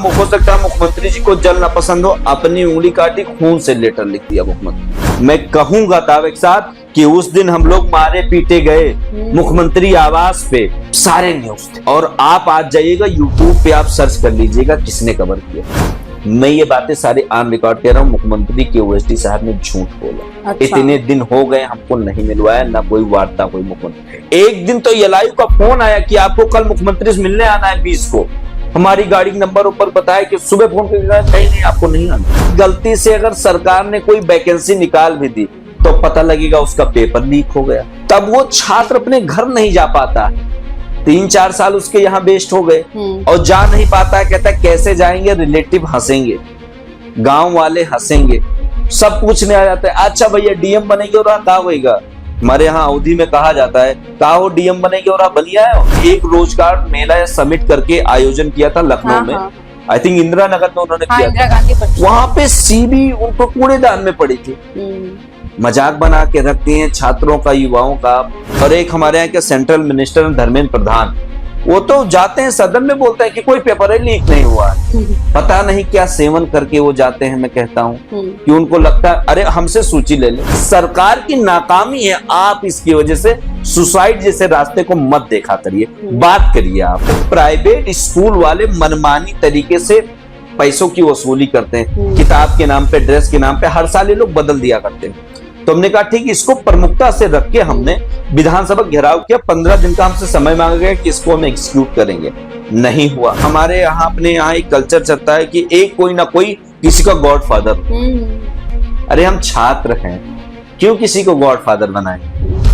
हो सकता है मुख्यमंत्री जी को जल ना पसंद हो, अपनी उंगली काटी, खून से लेटर लिख दिया मुख्यमंत्री। मैं कहूंगा दावे के साथ कि उस दिन हम लोग मारे पीटे गए मुख्यमंत्री आवास पे, सारे न्यूज थे। और आप आज जाइएगा यूट्यूब पे, आप सर्च कर लीजिएगा किसने कवर किया। मैं ये बातें सारे ऑन रिकॉर्ड कह रहा हूँ। मुख्यमंत्री के ओएसडी साहब ने झूठ बोला। अच्छा। इतने दिन हो गए हमको नहीं मिलवाया, ना कोई वार्ता, कोई मुख्यमंत्री। एक दिन तो एलआईयू का फोन आया कि आपको कल मुख्यमंत्री से मिलने आना है 20 को। हमारी गाड़ी नंबर ऊपर बताया कि सुबह फोन कर नहीं आपको नहीं आना। गलती से अगर सरकार ने कोई वैकेंसी निकाल भी दी तो पता लगेगा उसका पेपर लीक हो गया, तब वो छात्र अपने घर नहीं जा पाता। 3-4 साल उसके यहाँ वेस्ट हो गए और जा नहीं पाता है। कहता है कैसे जाएंगे, रिलेटिव हंसेंगे, गांव वाले हंसेंगे, सब पूछने आ जाता है अच्छा भैया डीएम बनेंगे और कहा होगा। हमारे यहाँ अवधि में कहा जाता है कहा हो डीएम बनेंगे और बनिया है। एक रोजगार मेला या समिट करके आयोजन किया था लखनऊ में, आई थिंक इंदिरा नगर में उन्होंने किया था। वहां पे सीबी उनको कूड़ेदान में पड़ी थी। मजाक बना के रखते हैं छात्रों का, युवाओं का। और एक हमारे यहाँ के सेंट्रल मिनिस्टर धर्मेंद्र प्रधान, वो तो जाते हैं सदन में बोलते हैं कि कोई पेपर ही लीक नहीं हुआ है। पता नहीं क्या सेवन करके वो जाते हैं। मैं कहता हूँ कि उनको लगता है अरे हमसे सूची ले ले। सरकार की नाकामी है, आप इसकी वजह से सुसाइड जैसे रास्ते को मत देखा करिए, बात करिए। आप प्राइवेट स्कूल वाले मनमानी तरीके से पैसों की वसूली करते हैं, किताब के नाम पे, ड्रेस के नाम पे, हर साल ये लोग बदल दिया करते हैं। तो हमने कहा ठीक, इसको प्रमुखता से रख के हमने विधानसभा घेराव किया। 15 दिन का हमसे समय मांगा गया कि इसको हम एग्जीक्यूट करेंगे, नहीं हुआ। हमारे यहाँ अपने यहाँ एक कल्चर चलता है कि एक कोई ना कोई किसी का गॉडफादर। अरे हम छात्र हैं, क्यों किसी को गॉडफादर बनाए?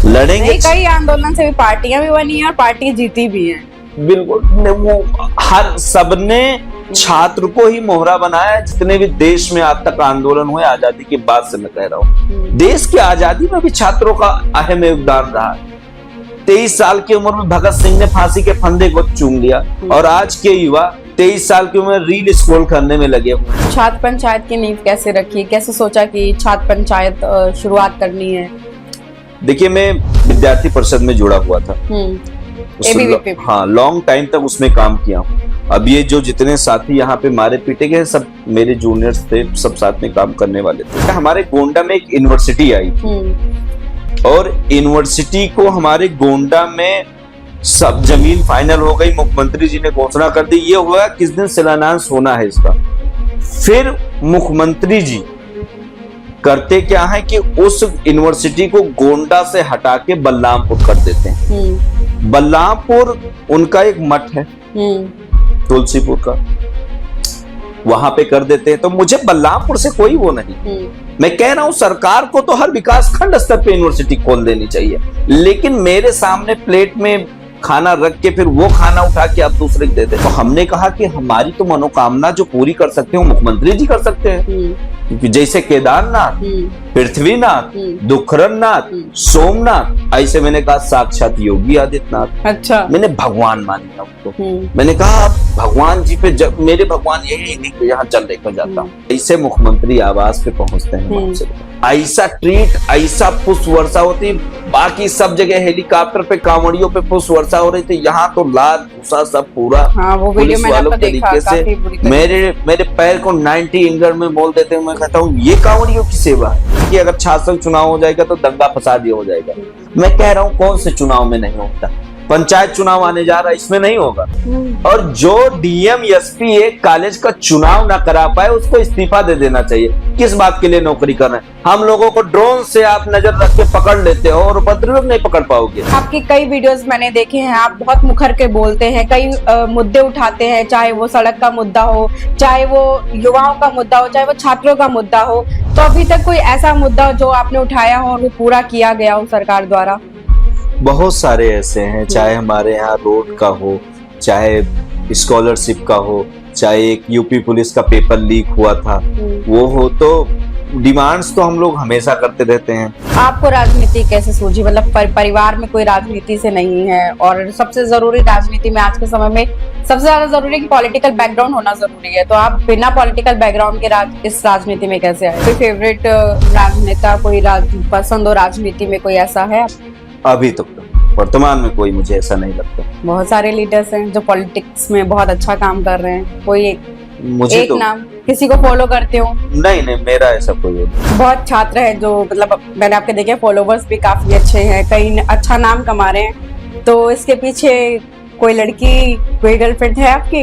लड़ेंगे। कई आंदोलन से भी पार्टियां भी बनी है और पार्टी जीती भी है। बिल्कुल, वो हर सबने छात्र को ही मोहरा बनाया। जितने भी देश में आज तक आंदोलन हुए आजादी के बाद से, मैं कह रहा हूँ देश की आजादी में भी छात्रों का अहम योगदान रहा। 23 साल की उम्र में भगत सिंह ने फांसी के फंदे को चूम लिया और आज के युवा 23 साल की उम्र में रील स्क्रॉल करने में लगे हुए। छात्र पंचायत की नींव कैसे रखी, कैसे सोचा कि छात्र पंचायत शुरुआत करनी है? देखिए, मैं विद्यार्थी परिषद में जुड़ा हुआ था। हाँ, लॉन्ग टाइम तक उसमें काम किया। अब ये जो जितने साथी यहाँ पे मारे पीटे गए, सब मेरे जूनियर्स थे, सब साथ में काम करने वाले थे। हमारे गोंडा में एक यूनिवर्सिटी आई और यूनिवर्सिटी को हमारे गोंडा में सब जमीन फाइनल हो गई। मुख्यमंत्री जी ने घोषणा कर दी। ये हुआ किस दिन शिलान्यास होना है इसका। फिर मुख्यमंत्री जी करते क्या है कि उस यूनिवर्सिटी को गोंडा से हटा के बलरामपुर कर देते हैं। बलरामपुर उनका एक मठ है तुलसीपुर का, वहां पे कर देते हैं। तो मुझे बलरामपुर से कोई वो नहीं। मैं कह रहा हूं सरकार को तो हर विकास खंड स्तर पे यूनिवर्सिटी खोल देनी चाहिए, लेकिन मेरे सामने प्लेट में खाना रख के फिर वो खाना उठा के आप दूसरे को देते। तो हमने कहा कि हमारी तो मनोकामना जो पूरी कर सकते हो मुख्यमंत्री जी कर सकते हैं, क्योंकि जैसे केदारनाथ, पृथ्वीनाथ, दुखरनाथ, सोमनाथ, ऐसे मैंने कहा साक्षात योगी आदित्यनाथ। अच्छा, मैंने भगवान माना उनको। मैंने कहा भगवान जी पे मेरे भगवान यही यहाँ चल लेकर जाता हूँ। ऐसे मुख्यमंत्री आवास पे पहुंचते हैं, ऐसा ट्रीट, ऐसा पुष्प वर्षा होती। बाकी सब जगह हेलीकॉप्टर पे, कांवड़ियों पे पुष्प वर्षा हो रही थी, यहाँ तो लाल भूसा सब पूरा पुलिस वालों तरीके से मेरे पैर को 90 एंगल में मोल देते हैं। मैं कहता हूँ ये कांवड़ियों की सेवा है कि अगर शासन चुनाव हो जाएगा तो दंगा फसाद हो जाएगा। मैं कह रहा हूँ कौन से चुनाव में नहीं होता, पंचायत चुनाव आने जा रहा है, इसमें नहीं होगा। और जो डीएम एसपी एक कॉलेज का चुनाव ना करा पाए उसको इस्तीफा दे देना चाहिए। किस बात के लिए नौकरी कर रहे हैं? हम लोगों को ड्रोन से आप नजर रख के पकड़ लेते हो और उपद्रव नहीं पकड़ पाओगे। आपके कई वीडियोस मैंने देखे हैं, आप बहुत मुखर के बोलते हैं, कई मुद्दे उठाते हैं, चाहे वो सड़क का मुद्दा हो, चाहे वो युवाओं का मुद्दा हो, चाहे वो छात्रों का मुद्दा हो। तो अभी तक कोई ऐसा मुद्दा जो आपने उठाया हो और वो पूरा किया गया हो सरकार द्वारा? बहुत सारे ऐसे हैं, चाहे हमारे यहाँ रोड का हो, चाहे स्कॉलरशिप का हो, चाहे एक यूपी पुलिस का पेपर लीक हुआ था वो हो। तो डिमांड्स तो हम लोग हमेशा करते रहते हैं। आपको राजनीति कैसे सूझी? मतलब परिवार में कोई राजनीति से नहीं है, और सबसे जरूरी राजनीति में आज के समय में सबसे ज्यादा जरूरी है कि पॉलिटिकल बैकग्राउंड होना जरूरी है। तो आप बिना पॉलिटिकल बैकग्राउंड के इस राजनीति में कैसे आए? कोई फेवरेट राजनेता, कोई पसंद हो राजनीति में, कोई ऐसा है? अभी तक तो वर्तमान में कोई मुझे ऐसा नहीं लगता। बहुत सारे लीडर्स हैं जो पॉलिटिक्स में बहुत अच्छा काम कर रहे हैं, कोई मुझे एक तो नाम, किसी को फॉलो करते हो? नहीं नहीं, मेरा ऐसा कोई बहुत छात्र हैं जो मतलब मैंने आपके देखे फॉलोवर्स भी काफी अच्छे हैं, कई अच्छा नाम कमा रहे हैं, तो इसके पीछे कोई लड़की, कोई गर्लफ्रेंड है आपकी?